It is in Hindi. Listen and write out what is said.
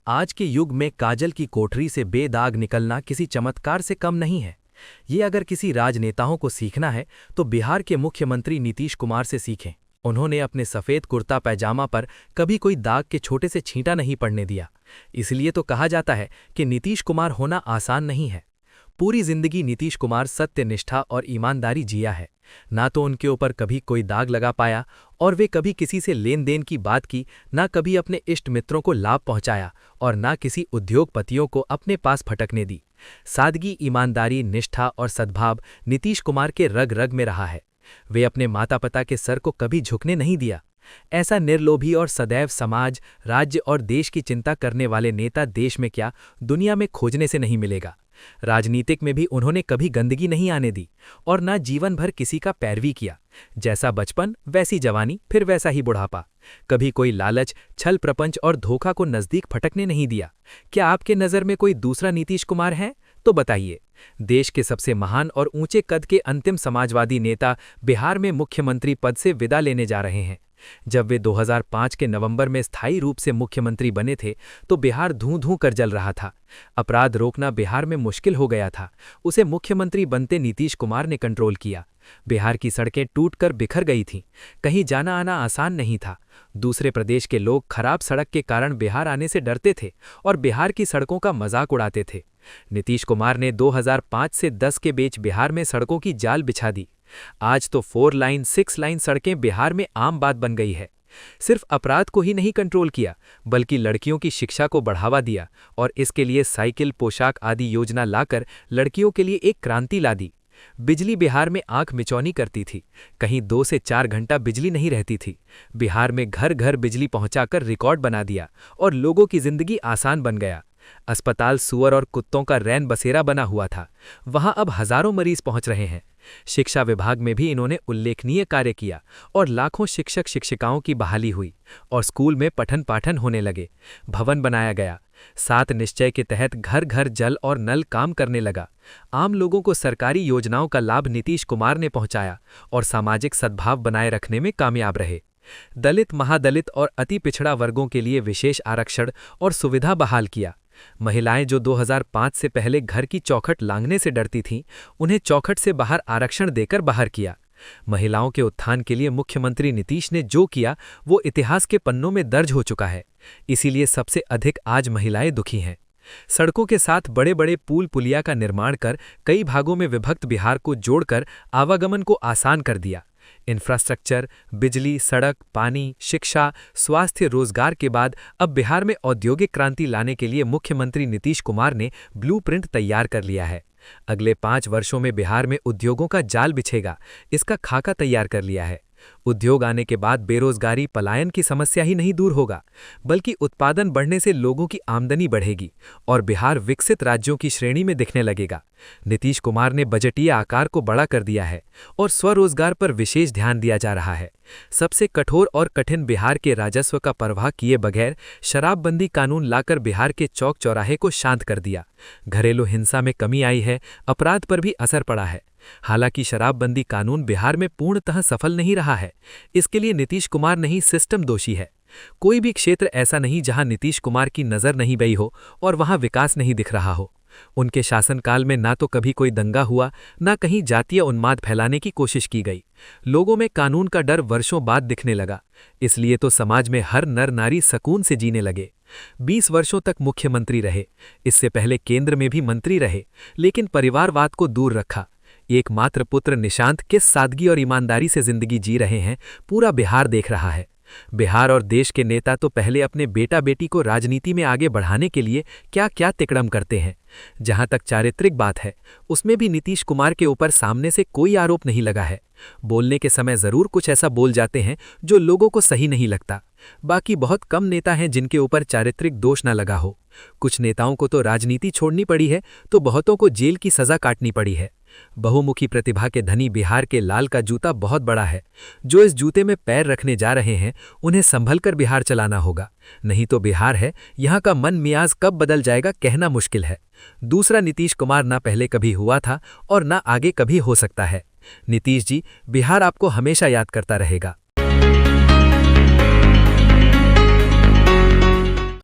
आज के युग में काजल की कोठरी से बेदाग निकलना किसी चमत्कार से कम नहीं है। ये अगर किसी राजनेताओं को सीखना है तो बिहार के मुख्यमंत्री नीतीश कुमार से सीखें। उन्होंने अपने सफ़ेद कुर्ता पैजामा पर कभी कोई दाग के छोटे से छींटा नहीं पड़ने दिया। इसलिए तो कहा जाता है कि नीतीश कुमार होना आसान नहीं है। पूरी जिंदगी नीतीश कुमार सत्य, निष्ठा और ईमानदारी जिया है। ना तो उनके ऊपर कभी कोई दाग लगा पाया और वे कभी किसी से लेन देन की बात की, ना कभी अपने इष्ट मित्रों को लाभ पहुंचाया और ना किसी उद्योगपतियों को अपने पास फटकने दी। सादगी, ईमानदारी, निष्ठा और सद्भाव नीतीश कुमार के रग रग में रहा है। वे अपने माता पिता के सर को कभी झुकने नहीं दिया। ऐसा निर्लोभी और सदैव समाज, राज्य और देश की चिंता करने वाले नेता देश में क्या, दुनिया में खोजने से नहीं मिलेगा। राजनीतिक में भी उन्होंने कभी गंदगी नहीं आने दी और ना जीवन भर किसी का पैरवी किया। जैसा बचपन वैसी जवानी, फिर वैसा ही बुढ़ापा। कभी कोई लालच, छल प्रपंच और धोखा को नजदीक फटकने नहीं दिया। क्या आपके नज़र में कोई दूसरा नीतीश कुमार है? तो बताइए। देश के सबसे महान और ऊंचे कद के अंतिम समाजवादी नेता बिहार में मुख्यमंत्री पद से विदा लेने जा रहे हैं। जब वे 2005 के नवंबर में स्थायी रूप से मुख्यमंत्री बने थे तो बिहार धूं धूं कर जल रहा था। अपराध रोकना बिहार में मुश्किल हो गया था। उसे मुख्यमंत्री बनते नीतीश कुमार ने कंट्रोल किया। बिहार की सड़कें टूटकर बिखर गई थीं। कहीं जाना आना आसान नहीं था। दूसरे प्रदेश के लोग खराब सड़क के कारण बिहार आने से डरते थे और बिहार की सड़कों का मजाक उड़ाते थे। नीतीश कुमार ने 2005 से 10 के बीच बिहार में सड़कों की जाल बिछा दी। आज तो 4 लाइन 6 लाइन सड़कें बिहार में आम बात बन गई है। सिर्फ अपराध को ही नहीं कंट्रोल किया, बल्कि लड़कियों की शिक्षा को बढ़ावा दिया और इसके लिए साइकिल, पोशाक आदि योजना लाकर लड़कियों के लिए एक क्रांति ला दी। बिजली बिहार में आंख मिचौनी करती थी। कहीं 2 से 4 घंटा बिजली नहीं रहती थी। बिहार में घर घर बिजली पहुंचाकर रिकॉर्ड बना दिया और लोगों की जिंदगी आसान बन गया। अस्पताल सुअर और कुत्तों का रैन बसेरा बना हुआ था, वहां अब हजारों मरीज पहुंच रहे हैं। शिक्षा विभाग में भी इन्होंने उल्लेखनीय कार्य किया और लाखों शिक्षक शिक्षिकाओं की बहाली हुई और स्कूल में पठन पाठन होने लगे। भवन बनाया गया। 7 निश्चय के तहत घर घर जल और नल काम करने लगा। आम लोगों को सरकारी योजनाओं का लाभ नीतीश कुमार ने पहुंचाया और सामाजिक सद्भाव बनाए रखने में कामयाब रहे। दलित, महादलित और अति पिछड़ा वर्गों के लिए विशेष आरक्षण और सुविधा बहाल किया। महिलाएं जो 2005 से पहले घर की चौखट लांघने से डरती थीं, उन्हें चौखट से बाहर आरक्षण देकर बाहर किया। महिलाओं के उत्थान के लिए मुख्यमंत्री नीतीश ने जो किया वो इतिहास के पन्नों में दर्ज हो चुका है। इसीलिए सबसे अधिक आज महिलाएं दुखी हैं। सड़कों के साथ बड़े बड़े पुल पुलिया का निर्माण कर कई भागों में विभक्त बिहार को जोड़कर आवागमन को आसान कर दिया। इंफ्रास्ट्रक्चर, बिजली, सड़क, पानी, शिक्षा, स्वास्थ्य, रोजगार के बाद अब बिहार में औद्योगिक क्रांति लाने के लिए मुख्यमंत्री नीतीश कुमार ने ब्लूप्रिंट तैयार कर लिया है। अगले 5 वर्षों में बिहार में उद्योगों का जाल बिछेगा, इसका खाका तैयार कर लिया है। उद्योग आने के बाद बेरोजगारी, पलायन की समस्या ही नहीं दूर होगा, बल्कि उत्पादन बढ़ने से लोगों की आमदनी बढ़ेगी और बिहार विकसित राज्यों की श्रेणी में दिखने लगेगा। नीतीश कुमार ने बजटीय आकार को बड़ा कर दिया है और स्वरोजगार पर विशेष ध्यान दिया जा रहा है। सबसे कठोर और कठिन बिहार के राजस्व का परवाह किए बगैर शराबबंदी कानून लाकर बिहार के चौक चौराहे को शांत कर दिया। घरेलू हिंसा में कमी आई है, अपराध पर भी असर पड़ा है। हालांकि शराबबंदी कानून बिहार में पूर्णतः सफल नहीं रहा है। इसके लिए नीतीश कुमार नहीं, सिस्टम दोषी है। कोई भी क्षेत्र ऐसा नहीं जहां नीतीश कुमार की नजर नहीं गई हो और वहां विकास नहीं दिख रहा हो। उनके शासनकाल में ना तो कभी कोई दंगा हुआ, ना कहीं जातीय उन्माद फैलाने की कोशिश की गई। लोगों में कानून का डर वर्षों बाद दिखने लगा। इसलिए तो समाज में हर नर नारी सुकून से जीने लगे। 20 वर्षों तक मुख्यमंत्री रहे, इससे पहले केंद्र में भी मंत्री रहे, लेकिन परिवारवाद को दूर रखा। एकमात्र पुत्र निशांत किस सादगी और ईमानदारी से जिंदगी जी रहे हैं, पूरा बिहार देख रहा है। बिहार और देश के नेता तो पहले अपने बेटा बेटी को राजनीति में आगे बढ़ाने के लिए क्या क्या तिकड़म करते हैं। जहां तक चारित्रिक बात है, उसमें भी नीतीश कुमार के ऊपर सामने से कोई आरोप नहीं लगा है। बोलने के समय जरूर कुछ ऐसा बोल जाते हैं जो लोगों को सही नहीं लगता। बाकी बहुत कम नेता हैं जिनके ऊपर चारित्रिक दोष न लगा हो। कुछ नेताओं को तो राजनीति छोड़नी पड़ी है, तो बहुतों को जेल की सजा काटनी पड़ी है। बहुमुखी प्रतिभा के धनी बिहार के लाल का जूता बहुत बड़ा है। जो इस जूते में पैर रखने जा रहे हैं, उन्हें संभलकर बिहार चलाना होगा, नहीं तो बिहार है, यहाँ का मन मियाज कब बदल जाएगा कहना मुश्किल है। दूसरा नीतीश कुमार ना पहले कभी हुआ था और ना आगे कभी हो सकता है। नीतीश जी, बिहार आपको हमेशा याद करता रहेगा।